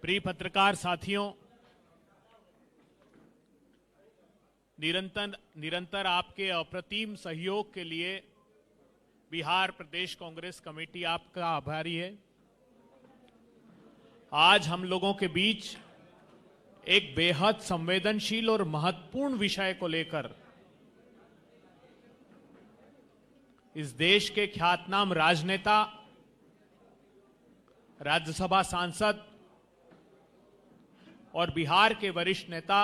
प्रिय पत्रकार साथियों, निरंतर आपके अप्रतिम सहयोग के लिए बिहार प्रदेश कांग्रेस कमेटी आपका आभारी है। आज हम लोगों के बीच एक बेहद संवेदनशील और महत्वपूर्ण विषय को लेकर इस देश के ख्यातनाम राजनेता, राज्यसभा सांसद और बिहार के वरिष्ठ नेता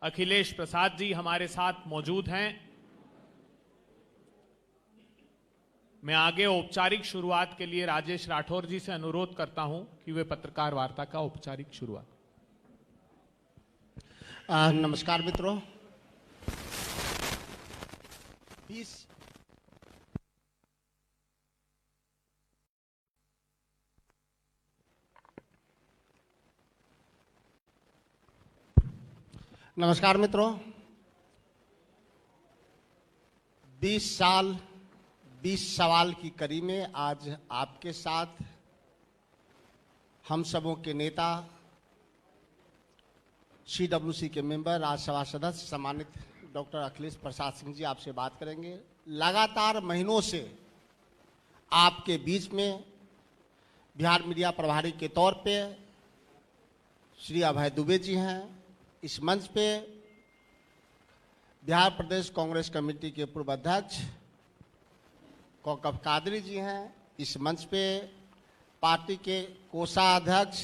अखिलेश प्रसाद जी हमारे साथ मौजूद हैं। मैं आगे औपचारिक शुरुआत के लिए राजेश राठौर जी से अनुरोध करता हूं कि वे पत्रकार वार्ता का औपचारिक शुरुआत। नमस्कार मित्रों। नमस्कार मित्रों। 20 साल 20 सवाल की कड़ी में आज आपके साथ हम सबों के नेता, CWC के मेंबर, राज्यसभा सदस्य सम्मानित डॉक्टर अखिलेश प्रसाद सिंह जी आपसे बात करेंगे। लगातार महीनों से आपके बीच में बिहार मीडिया प्रभारी के तौर पे श्री अभय दुबे जी हैं। इस मंच पे बिहार प्रदेश कांग्रेस कमेटी के पूर्व अध्यक्ष कौकब कादरी जी हैं। इस मंच पे पार्टी के कोषाध्यक्ष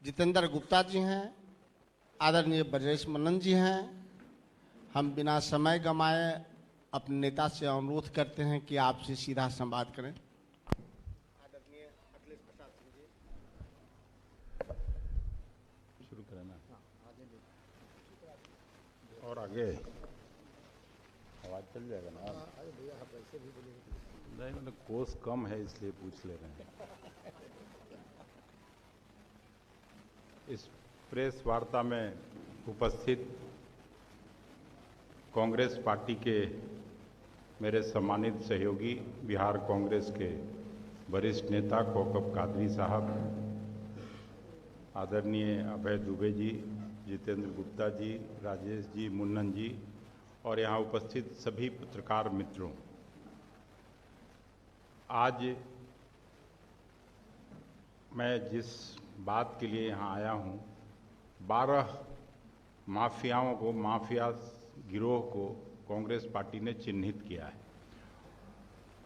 जितेंद्र गुप्ता जी हैं। आदरणीय ब्रजेश मनन जी हैं। हम बिना समय गंवाए अपने नेता से अनुरोध करते हैं कि आपसे सीधा संवाद करें। आदरणीय अखिलेश प्रसाद सिंह जी, शुरू करना और आगे आवाज चल जाएगा ना। नहीं, मतलब कोस कम है इसलिए पूछ ले रहे हैं। इस प्रेस वार्ता में उपस्थित कांग्रेस पार्टी के मेरे सम्मानित सहयोगी, बिहार कांग्रेस के वरिष्ठ नेता कौकब कादरी साहब, आदरणीय अभय दुबे जी, जितेंद्र गुप्ता जी, राजेश जी, मुन्नन जी और यहाँ उपस्थित सभी पत्रकार मित्रों, आज मैं जिस बात के लिए यहाँ आया हूँ, 12 माफियाओं को, माफिया गिरोह को कांग्रेस पार्टी ने चिन्हित किया है।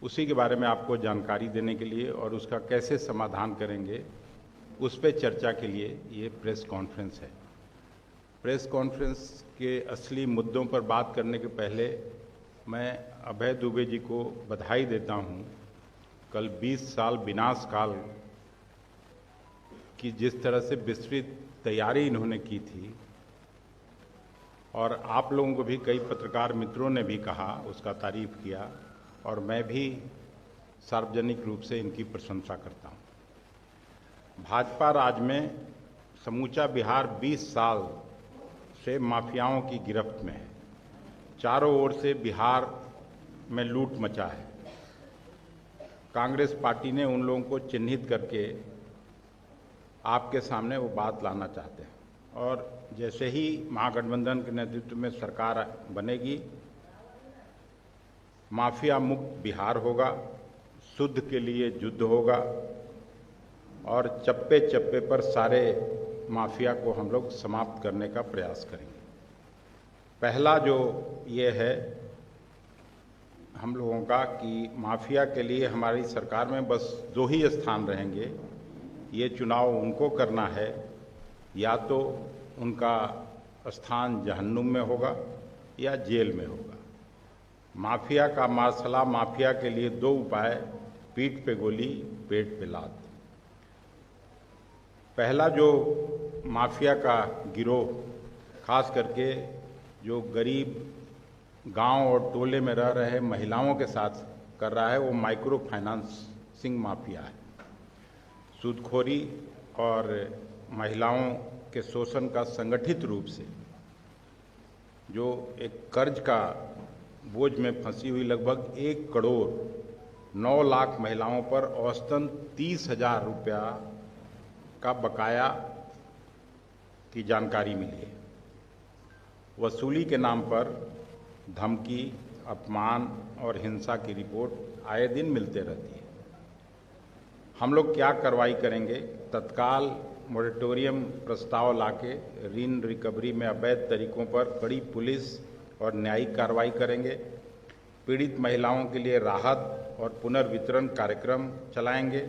उसी के बारे में आपको जानकारी देने के लिए और उसका कैसे समाधान करेंगे उस पर चर्चा के लिए ये प्रेस कॉन्फ्रेंस है। प्रेस कॉन्फ्रेंस के असली मुद्दों पर बात करने के पहले मैं अभय दुबे जी को बधाई देता हूँ। कल 20 साल विनाश काल की जिस तरह से विस्तृत तैयारी इन्होंने की थी और आप लोगों को भी कई पत्रकार मित्रों ने भी कहा, उसका तारीफ किया और मैं भी सार्वजनिक रूप से इनकी प्रशंसा करता हूँ। भाजपा राज में समूचा बिहार 20 साल से माफियाओं की गिरफ्त में है। चारों ओर से बिहार में लूट मचा है। कांग्रेस पार्टी ने उन लोगों को चिन्हित करके आपके सामने वो बात लाना चाहते हैं और जैसे ही महागठबंधन के नेतृत्व में सरकार बनेगी, माफिया मुक्त बिहार होगा, शुद्ध के लिए युद्ध होगा और चप्पे चप्पे पर सारे माफिया को हम लोग समाप्त करने का प्रयास करेंगे। पहला जो ये है हम लोगों का कि माफिया के लिए हमारी सरकार में बस 2 ही स्थान रहेंगे। ये चुनाव उनको करना है, या तो उनका स्थान जहन्नुम में होगा या जेल में होगा। माफिया का मार्शला, माफिया के लिए 2 उपाय, पीठ पे गोली, पेट पे लात। पहला जो माफिया का गिरोह, खास करके जो गरीब गांव और टोले में रह रहे महिलाओं के साथ कर रहा है, वो माइक्रो फाइनेंसिंग माफिया है। सूदखोरी और महिलाओं के शोषण का संगठित रूप से जो एक कर्ज का बोझ में फंसी हुई लगभग 1 करोड़ 9 लाख महिलाओं पर औसतन 30,000 रुपया का बकाया की जानकारी मिली है। वसूली के नाम पर धमकी, अपमान और हिंसा की रिपोर्ट आए दिन मिलते रहती है। हम लोग क्या कार्रवाई करेंगे? तत्काल मोरेटोरियम प्रस्ताव लाके ऋण रिकवरी में अवैध तरीकों पर कड़ी पुलिस और न्यायिक कार्रवाई करेंगे। पीड़ित महिलाओं के लिए राहत और पुनर्वितरण कार्यक्रम चलाएंगे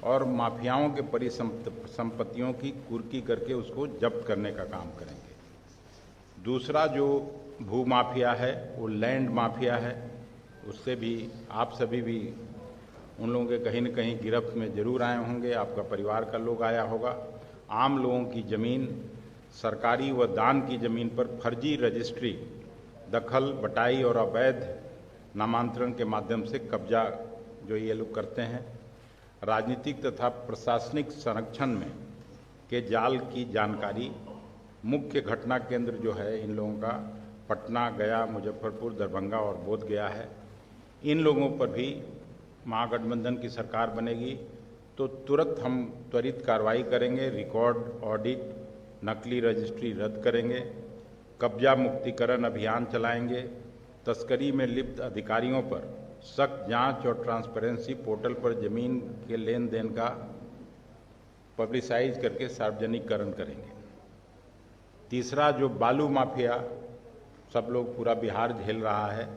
और माफियाओं के परिसंपत्तियों की कुर्की करके उसको जब्त करने का काम करेंगे। दूसरा जो भू माफिया है वो लैंड माफिया है, उससे भी आप सभी भी उन लोगों के कहीं न कहीं गिरफ्त में जरूर आए होंगे, आपका परिवार का लोग आया होगा। आम लोगों की ज़मीन, सरकारी व दान की ज़मीन पर फर्जी रजिस्ट्री, दखल, बटाई और अवैध नामांतरण के माध्यम से कब्जा जो ये लोग करते हैं। राजनीतिक तथा प्रशासनिक संरक्षण में के जाल की जानकारी, मुख्य घटना केंद्र जो है इन लोगों का पटना, गया, मुजफ्फरपुर, दरभंगा और बोधगया है। इन लोगों पर भी महागठबंधन की सरकार बनेगी तो तुरंत हम त्वरित कार्रवाई करेंगे। रिकॉर्ड ऑडिट, नकली रजिस्ट्री रद्द करेंगे, कब्जा मुक्तिकरण अभियान चलाएंगे, तस्करी में लिप्त अधिकारियों पर सख्त जांच और ट्रांसपेरेंसी पोर्टल पर जमीन के लेन देन का पब्लिसाइज करके सार्वजनिकरण करेंगे। तीसरा जो बालू माफिया सब लोग पूरा बिहार झेल रहा है,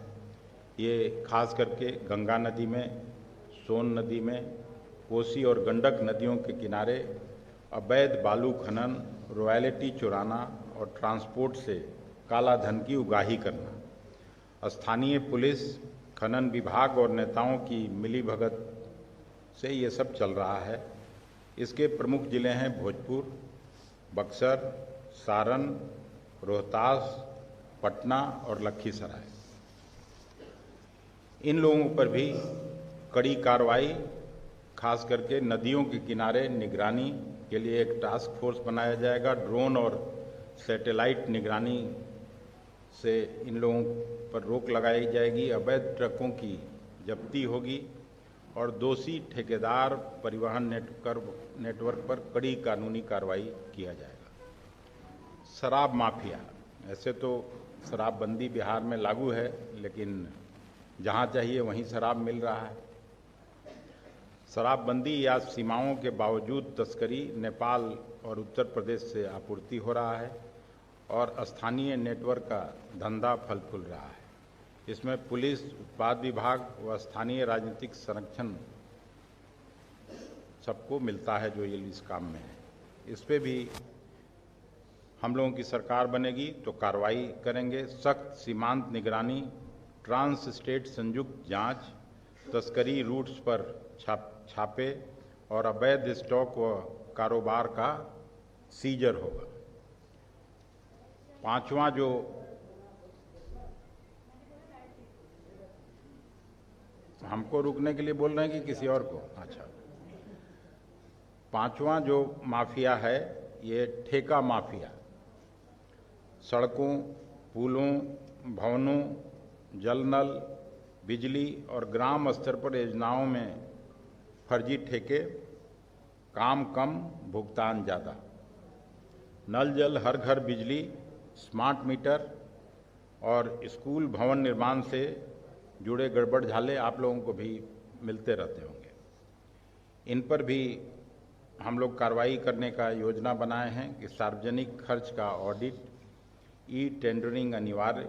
ये खास करके गंगा नदी में, सोन नदी में, कोसी और गंडक नदियों के किनारे अवैध बालू खनन, रॉयल्टी चुराना और ट्रांसपोर्ट से काला धन की उगाही करना। स्थानीय पुलिस, खनन विभाग और नेताओं की मिलीभगत से ये सब चल रहा है। इसके प्रमुख जिले हैं भोजपुर, बक्सर, सारण, रोहतास, पटना और लखीसराय। इन लोगों पर भी कड़ी कार्रवाई, खास करके नदियों के किनारे निगरानी के लिए एक टास्क फोर्स बनाया जाएगा। ड्रोन और सैटेलाइट निगरानी से इन लोगों पर रोक लगाई जाएगी। अवैध ट्रकों की जब्ती होगी और दोषी ठेकेदार, परिवहन नेटवर्क पर कड़ी कानूनी कार्रवाई किया जाएगा। शराब माफिया, ऐसे तो शराबबंदी बिहार में लागू है, लेकिन जहां चाहिए वहीं शराब मिल रहा है। शराबबंदी या सीमाओं के बावजूद तस्करी नेपाल और उत्तर प्रदेश से आपूर्ति हो रहा है और स्थानीय नेटवर्क का धंधा फल फूल रहा है। इसमें पुलिस, उत्पाद विभाग व स्थानीय राजनीतिक संरक्षण सबको मिलता है जो ये इस काम में है। इस पे भी हम लोगों की सरकार बनेगी तो कार्रवाई करेंगे। सख्त सीमांत निगरानी, ट्रांस स्टेट संयुक्त जांच, तस्करी रूट्स पर छापे और अवैध स्टॉक व कारोबार का सीजर होगा। पांचवा जो हमको रुकने के लिए बोल रहे हैं कि किसी और को? अच्छा, पांचवा जो माफिया है ये ठेका माफिया। सड़कों, पुलों, भवनों, जल नल, बिजली और ग्राम स्तर पर योजनाओं में फर्जी ठेके, काम कम, भुगतान ज़्यादा। नल जल, हर घर बिजली, स्मार्ट मीटर और स्कूल भवन निर्माण से जुड़े गड़बड़ झाले आप लोगों को भी मिलते रहते होंगे। इन पर भी हम लोग कार्रवाई करने का योजना बनाए हैं कि सार्वजनिक खर्च का ऑडिट, ई टेंडरिंग अनिवार्य,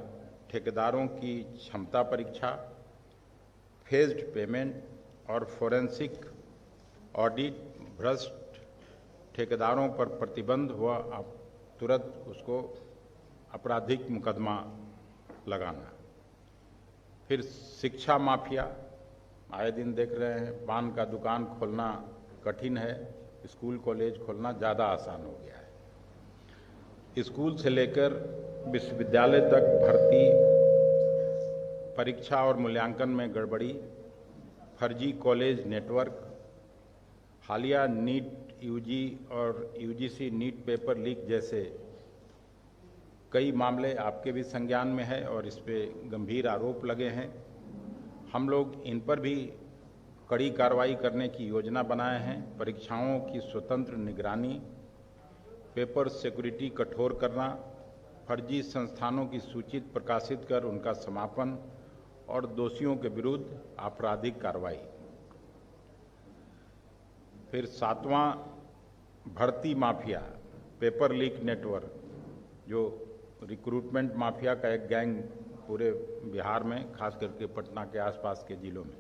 ठेकेदारों की क्षमता परीक्षा, फेज्ड पेमेंट और फोरेंसिक ऑडिट, भ्रष्ट ठेकेदारों पर प्रतिबंध हुआ आप तुरंत उसको आपराधिक मुकदमा लगाना। फिर शिक्षा माफिया, आए दिन देख रहे हैं पान का दुकान खोलना कठिन है, स्कूल कॉलेज खोलना ज़्यादा आसान हो गया है। स्कूल से लेकर विश्वविद्यालय तक भर्ती, परीक्षा और मूल्यांकन में गड़बड़ी, फर्जी कॉलेज नेटवर्क, हालिया नीट यूजी और यूजीसी नीट पेपर लीक जैसे कई मामले आपके भी संज्ञान में है और इस पे गंभीर आरोप लगे हैं। हम लोग इन पर भी कड़ी कार्रवाई करने की योजना बनाए हैं। परीक्षाओं की स्वतंत्र निगरानी, पेपर सिक्योरिटी कठोर करना, फर्जी संस्थानों की सूची प्रकाशित कर उनका समापन और दोषियों के विरुद्ध आपराधिक कार्रवाई। फिर 7वां, भर्ती माफिया, पेपर लीक नेटवर्क, जो रिक्रूटमेंट माफिया का एक गैंग पूरे बिहार में, खास करके पटना के आसपास के जिलों में,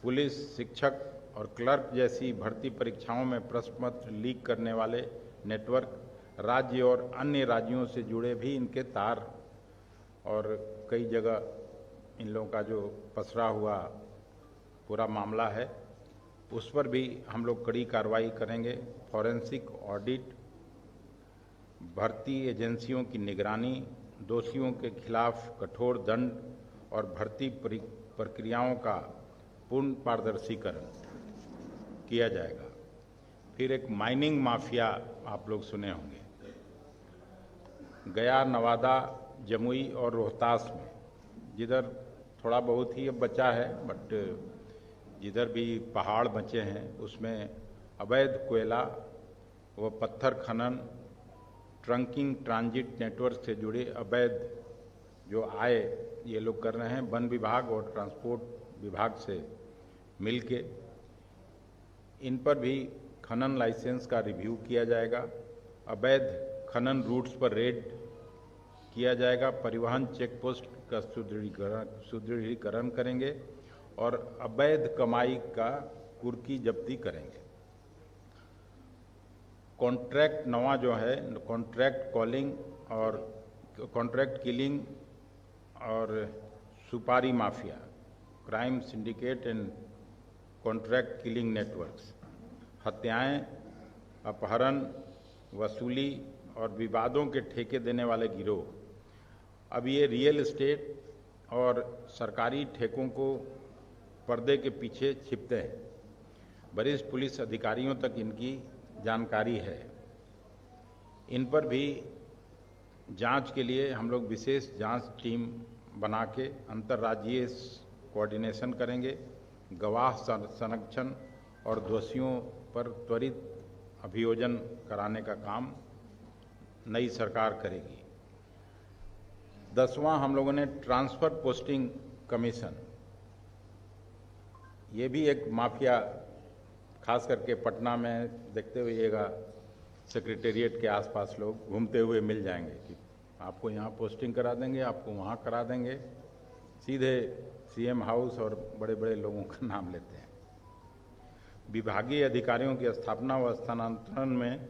पुलिस, शिक्षक और क्लर्क जैसी भर्ती परीक्षाओं में प्रश्न पत्र लीक करने वाले नेटवर्क, राज्य और अन्य राज्यों से जुड़े भी इनके तार और कई जगह इन लोगों का जो पसरा हुआ पूरा मामला है, उस पर भी हम लोग कड़ी कार्रवाई करेंगे। फॉरेंसिक ऑडिट, भर्ती एजेंसियों की निगरानी, दोषियों के खिलाफ कठोर दंड और भर्ती प्रक्रियाओं का पूर्ण पारदर्शीकरण किया जाएगा। फिर एक माइनिंग माफिया आप लोग सुने होंगे, गया, नवादा, जमुई और रोहतास में, जिधर थोड़ा बहुत ही अब बचा है, बट जिधर भी पहाड़ बचे हैं उसमें अवैध कोयला व पत्थर खनन, ट्रंकिंग, ट्रांजिट नेटवर्क से जुड़े अवैध जो आय ये लोग कर रहे हैं, वन विभाग और ट्रांसपोर्ट विभाग से मिलके इन पर भी खनन लाइसेंस का रिव्यू किया जाएगा। अवैध खनन रूट्स पर रेड किया जाएगा। परिवहन चेक पोस्ट का सुदृढ़ीकरण करेंगे और अवैध कमाई का कुर्की जब्ती करेंगे। कॉन्ट्रैक्ट नवा जो है, कॉन्ट्रैक्ट कॉलिंग और कॉन्ट्रैक्ट किलिंग और सुपारी mafia, crime syndicate and contract killing networks, हत्याएं, अपहरण, वसूली और विवादों के ठेके देने वाले गिरोह। अब ये रियल एस्टेट और सरकारी ठेकों को पर्दे के पीछे छिपते हैं। वरिष्ठ पुलिस अधिकारियों तक इनकी जानकारी है। इन पर भी जांच के लिए हम लोग विशेष जांच टीम बना के अंतर्राज्यीय कोऑर्डिनेशन करेंगे। गवाह संरक्षण और दोषियों पर त्वरित अभियोजन कराने का काम नई सरकार करेगी। 10वां, हम लोगों ने ट्रांसफर पोस्टिंग कमीशन, ये भी एक माफिया, खास करके पटना में देखते हुएगा, सेक्रेटेरिएट के आसपास लोग घूमते हुए मिल जाएंगे कि आपको यहाँ पोस्टिंग करा देंगे, आपको वहाँ करा देंगे, सीधे सीएम हाउस और बड़े बड़े लोगों का नाम लेते हैं। विभागीय अधिकारियों की स्थापना व स्थानांतरण में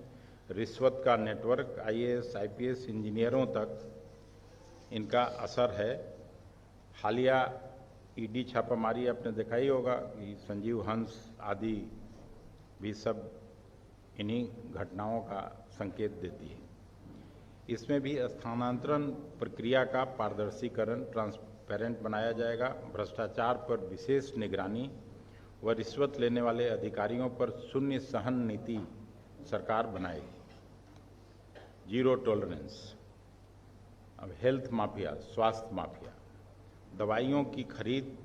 रिश्वत का नेटवर्क, आईएएस, आईपीएस इंजीनियरों तक इनका असर है। हालिया ईडी छापामारी आपने देखा ही होगा कि संजीव हंस आदि भी सब इन्हीं घटनाओं का संकेत देती है। इसमें भी स्थानांतरण प्रक्रिया का पारदर्शीकरण, ट्रांसपेरेंट बनाया जाएगा। भ्रष्टाचार पर विशेष निगरानी व रिश्वत लेने वाले अधिकारियों पर शून्य सहन नीति सरकार बनाएगी। Zero tolerance. अब हेल्थ माफिया, स्वास्थ्य माफिया, दवाइयों की खरीद,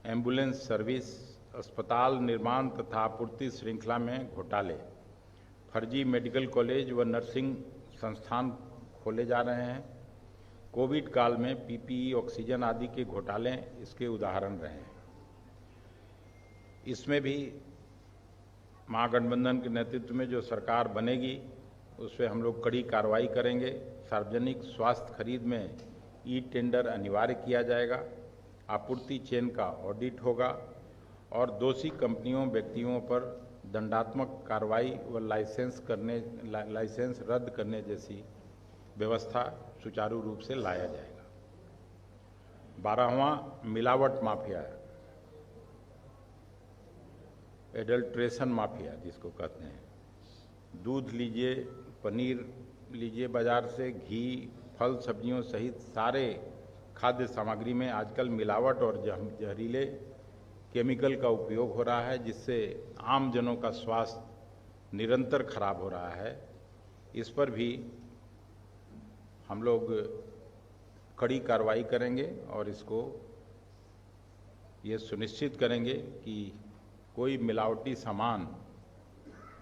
एम्बुलेंस सर्विस, अस्पताल निर्माण तथा आपूर्ति श्रृंखला में घोटाले, फर्जी मेडिकल कॉलेज व नर्सिंग संस्थान खोले जा रहे हैं। कोविड काल में पीपीई, ऑक्सीजन आदि के घोटाले इसके उदाहरण रहे हैं। इसमें भी महागठबंधन के नेतृत्व में जो सरकार बनेगी उस पर हम लोग कड़ी कार्रवाई करेंगे। सार्वजनिक स्वास्थ्य खरीद में ई टेंडर अनिवार्य किया जाएगा। आपूर्ति चेन का ऑडिट होगा और दोषी कंपनियों, व्यक्तियों पर दंडात्मक कार्रवाई व लाइसेंस रद्द करने जैसी व्यवस्था सुचारू रूप से लाया जाएगा। 12वां, मिलावट माफिया, एडल्ट्रेशन माफिया जिसको कहते हैं। दूध लीजिए, पनीर लीजिए बाजार से, घी, फल सब्जियों सहित सारे खाद्य सामग्री में आजकल मिलावट और जहरीले केमिकल का उपयोग हो रहा है, जिससे आम जनों का स्वास्थ्य निरंतर खराब हो रहा है। इस पर भी हम लोग कड़ी कार्रवाई करेंगे और इसको ये सुनिश्चित करेंगे कि कोई मिलावटी सामान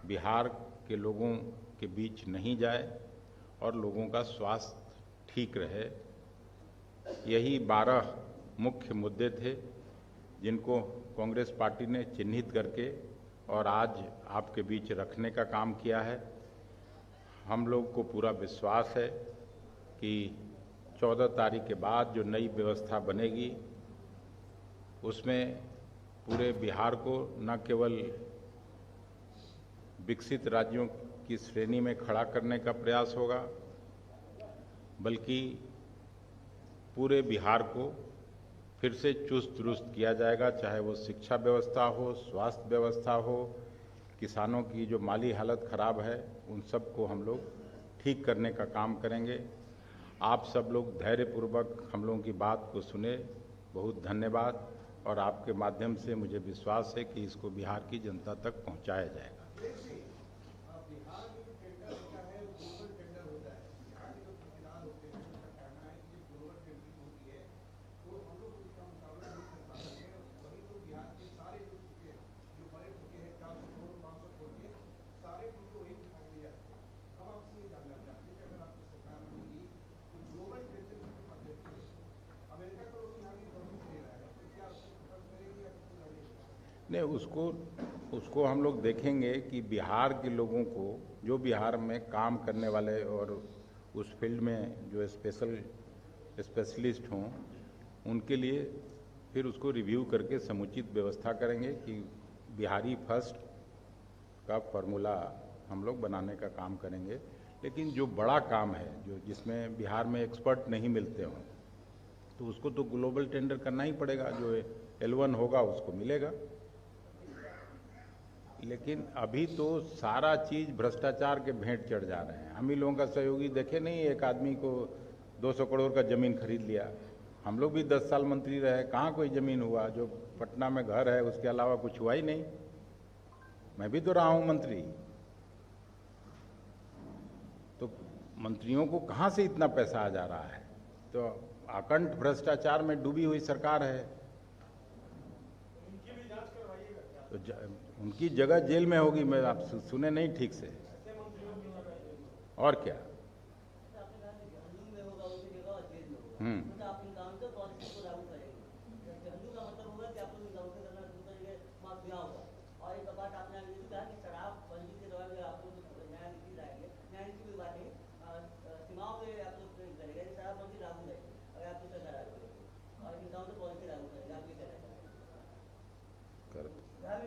बिहार के लोगों के बीच नहीं जाए और लोगों का स्वास्थ्य ठीक रहे। यही 12 मुख्य मुद्दे थे जिनको कांग्रेस पार्टी ने चिन्हित करके और आज आपके बीच रखने का काम किया है। हम लोग को पूरा विश्वास है कि 14 तारीख के बाद जो नई व्यवस्था बनेगी उसमें पूरे बिहार को न केवल विकसित राज्यों की श्रेणी में खड़ा करने का प्रयास होगा, बल्कि पूरे बिहार को फिर से चुस्त दुरुस्त किया जाएगा, चाहे वो शिक्षा व्यवस्था हो, स्वास्थ्य व्यवस्था हो, किसानों की जो माली हालत खराब है उन सब को हम लोग ठीक करने का काम करेंगे। आप सब लोग धैर्यपूर्वक हम लोगों की बात को सुने, बहुत धन्यवाद। और आपके माध्यम से मुझे विश्वास है कि इसको बिहार की जनता तक पहुंचाया जाएगा। नहीं, उसको हम लोग देखेंगे कि बिहार के लोगों को, जो बिहार में काम करने वाले और उस फील्ड में जो स्पेशलिस्ट हों, उनके लिए फिर उसको रिव्यू करके समुचित व्यवस्था करेंगे कि बिहारी फर्स्ट का फॉर्मूला हम लोग बनाने का काम करेंगे। लेकिन जो बड़ा काम है, जो जिसमें बिहार में एक्सपर्ट नहीं मिलते हों, तो उसको तो ग्लोबल टेंडर करना ही पड़ेगा। जो L1 होगा उसको मिलेगा। लेकिन अभी तो सारा चीज भ्रष्टाचार के भेंट चढ़ जा रहे हैं। हम ही लोगों का सहयोगी देखे नहीं, एक आदमी को 200 करोड़ का जमीन खरीद लिया। हम लोग भी 10 साल मंत्री रहे, कहाँ कोई जमीन हुआ? जो पटना में घर है उसके अलावा कुछ हुआ ही नहीं। मैं भी तो रहा हूं मंत्री। तो मंत्रियों को कहाँ से इतना पैसा आ जा रहा है? तो अकंठ भ्रष्टाचार में डूबी हुई सरकार है। तो उनकी जगह जेल में होगी। मैं आप सुने नहीं ठीक से, और क्या?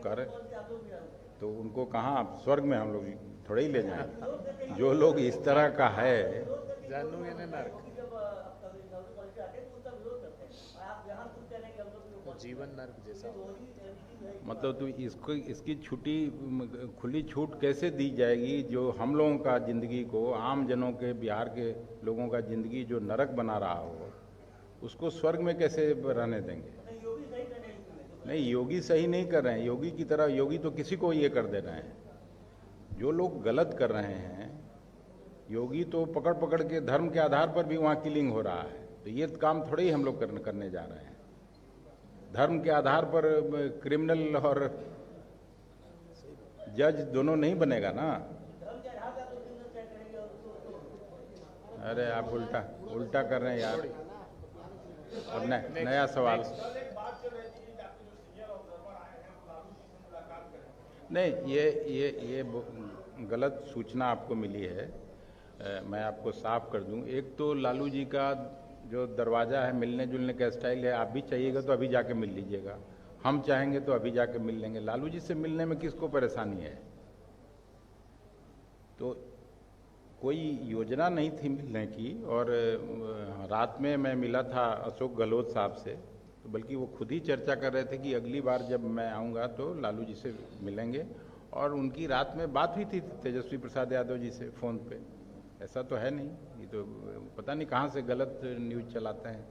कर तो उनको कहाँ स्वर्ग में हम लोग थोड़े ही ले जाएंगे। जो लोग इस तरह का है, जीवन नर्क जैसा, मतलब तो इसकी छुट्टी खुली छूट कैसे दी जाएगी? जो हम लोगों का जिंदगी को, आम जनों के, बिहार के लोगों का जिंदगी जो नरक बना रहा हो, उसको स्वर्ग में कैसे रहने देंगे? नहीं, योगी सही नहीं कर रहे हैं। योगी की तरह योगी तो किसी को ये कर दे रहे हैं। जो लोग गलत कर रहे हैं, योगी तो पकड़ पकड़ के धर्म के आधार पर भी वहाँ किलिंग हो रहा है। तो ये काम थोड़े ही हम लोग करने जा रहे हैं। धर्म के आधार पर क्रिमिनल और जज दोनों नहीं बनेगा ना। अरे आप उल्टा कर रहे हैं यार। और नया सवाल। नहीं, ये गलत सूचना आपको मिली है। मैं आपको साफ कर दूं। एक तो लालू जी का जो दरवाजा है, मिलने जुलने का स्टाइल है, आप भी चाहिएगा तो अभी जाके मिल लीजिएगा, हम चाहेंगे तो अभी जाके मिल लेंगे। लालू जी से मिलने में किसको परेशानी है? तो कोई योजना नहीं थी मिलने की। और रात में मैं मिला था अशोक गहलोत साहब से, तो बल्कि वो खुद ही चर्चा कर रहे थे कि अगली बार जब मैं आऊँगा तो लालू जी से मिलेंगे। और उनकी रात में बात हुई थी तेजस्वी प्रसाद यादव जी से फ़ोन पे। ऐसा तो है नहीं, ये तो पता नहीं कहाँ से गलत न्यूज़ चलाते हैं।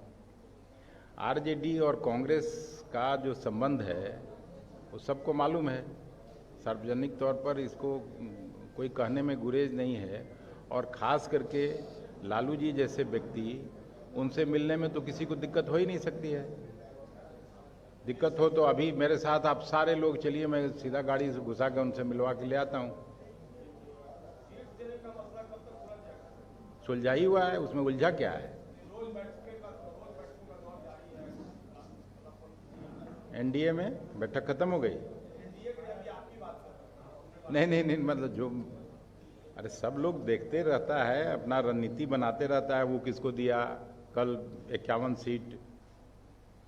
आरजेडी और कांग्रेस का जो संबंध है वो सबको मालूम है। सार्वजनिक तौर पर इसको कोई कहने में गुरेज नहीं है। और ख़ास करके लालू जी जैसे व्यक्ति, उनसे मिलने में तो किसी को दिक्कत हो ही नहीं सकती है। दिक्कत हो तो अभी मेरे साथ आप सारे लोग चलिए, मैं सीधा गाड़ी से घुसा के उनसे मिलवा के ले आता हूं। सुलझा ही हुआ है, उसमें उलझा क्या है? एनडीए में बैठक खत्म हो गई? नहीं, मतलब जो, अरे सब लोग देखते रहता है, अपना रणनीति बनाते रहता है, वो किसको दिया। कल 51 सीट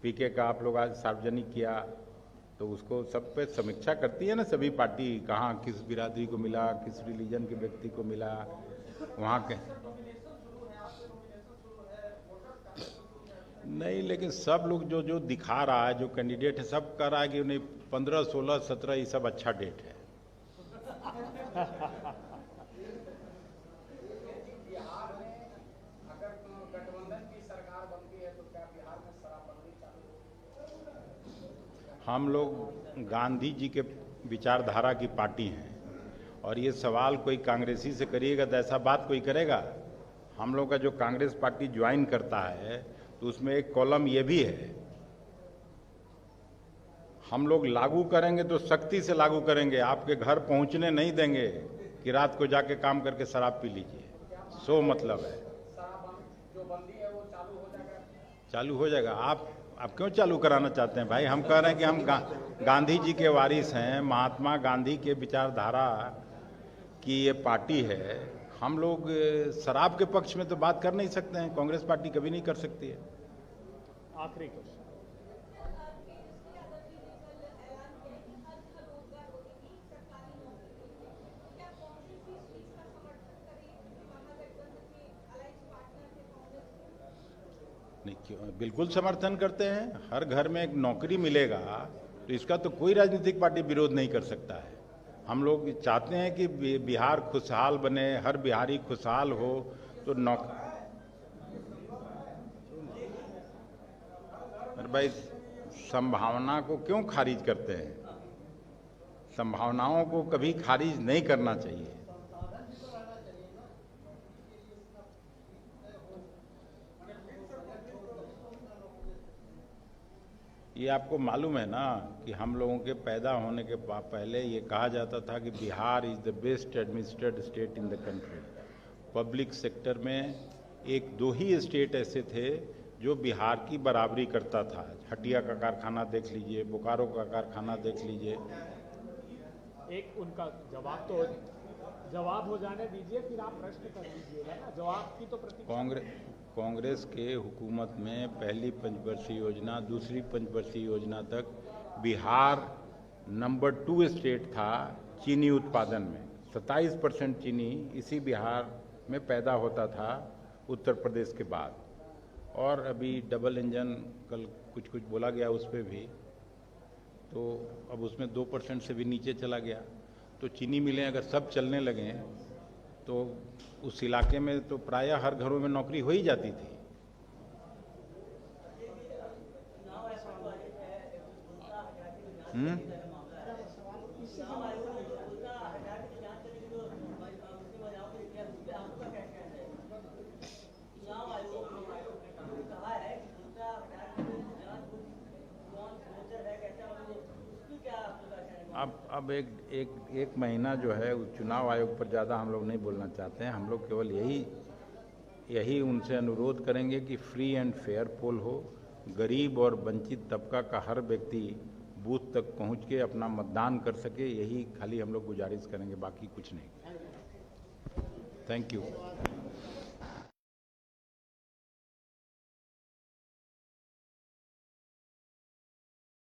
पीके का आप लोग आज सार्वजनिक किया, तो उसको सब पे समीक्षा करती है ना सभी पार्टी, कहाँ किस बिरादरी को मिला, किस रिलीजन के व्यक्ति को मिला, वहाँ के। नहीं, लेकिन सब लोग जो जो दिखा रहा है, जो कैंडिडेट है, सब कह रहा है कि उन्हें 15, 16, 17 ये सब अच्छा डेट है। हम लोग गांधी जी के विचारधारा की पार्टी हैं, और ये सवाल कोई कांग्रेसी से करिएगा तो ऐसा बात कोई करेगा? हम लोग का जो कांग्रेस पार्टी ज्वाइन करता है तो उसमें एक कॉलम ये भी है, हम लोग लागू करेंगे तो सख्ती से लागू करेंगे, आपके घर पहुंचने नहीं देंगे कि रात को जाके काम करके शराब पी लीजिए। सो मतलब है जो बंदी है वो चालू हो जाएगा। आप क्यों चालू कराना चाहते हैं भाई? हम कह रहे हैं कि हम गांधी जी के वारिस हैं, महात्मा गांधी के विचारधारा की ये पार्टी है। हम लोग शराब के पक्ष में तो बात कर नहीं सकते हैं, कांग्रेस पार्टी कभी नहीं कर सकती है। आखिरी क्वेश्चन। नहीं, क्यों, बिल्कुल समर्थन करते हैं। हर घर में एक नौकरी मिलेगा तो इसका तो कोई राजनीतिक पार्टी विरोध नहीं कर सकता है। हम लोग चाहते हैं कि बिहार खुशहाल बने, हर बिहारी खुशहाल हो, तो अरे भाई, संभावना को क्यों खारिज करते हैं? संभावनाओं को कभी खारिज नहीं करना चाहिए। ये आपको मालूम है ना कि हम लोगों के पैदा होने के पहले ये कहा जाता था कि Bihar is the best administrated state in the country. Public sector में एक दो ही स्टेट ऐसे थे जो बिहार की बराबरी करता था। हटिया का कारखाना देख लीजिए, बोकारो का कारखाना देख लीजिए। एक उनका जवाब हो जाने दीजिए, फिर आप प्रश्न कर लीजिएगा ना। जवाब की तो कांग्रेस के हुकूमत में पहली पंचवर्षीय योजना, दूसरी पंचवर्षीय योजना तक बिहार नंबर 2 स्टेट था चीनी उत्पादन में। 27% चीनी इसी बिहार में पैदा होता था उत्तर प्रदेश के बाद। और अभी डबल इंजन कल कुछ बोला गया उस पर भी, तो अब उसमें 2% से भी नीचे चला गया। तो चीनी मिलें अगर सब चलने लगें तो उस इलाके में तो प्रायः हर घरों में नौकरी हो ही जाती थी। अब एक महीना जो है चुनाव आयोग पर ज़्यादा हम लोग नहीं बोलना चाहते हैं। हम लोग केवल यही उनसे अनुरोध करेंगे कि फ्री एंड फेयर पोल हो, गरीब और वंचित तबका का हर व्यक्ति बूथ तक पहुंच के अपना मतदान कर सके। यही खाली हम लोग गुजारिश करेंगे, बाकी कुछ नहीं। Thank you.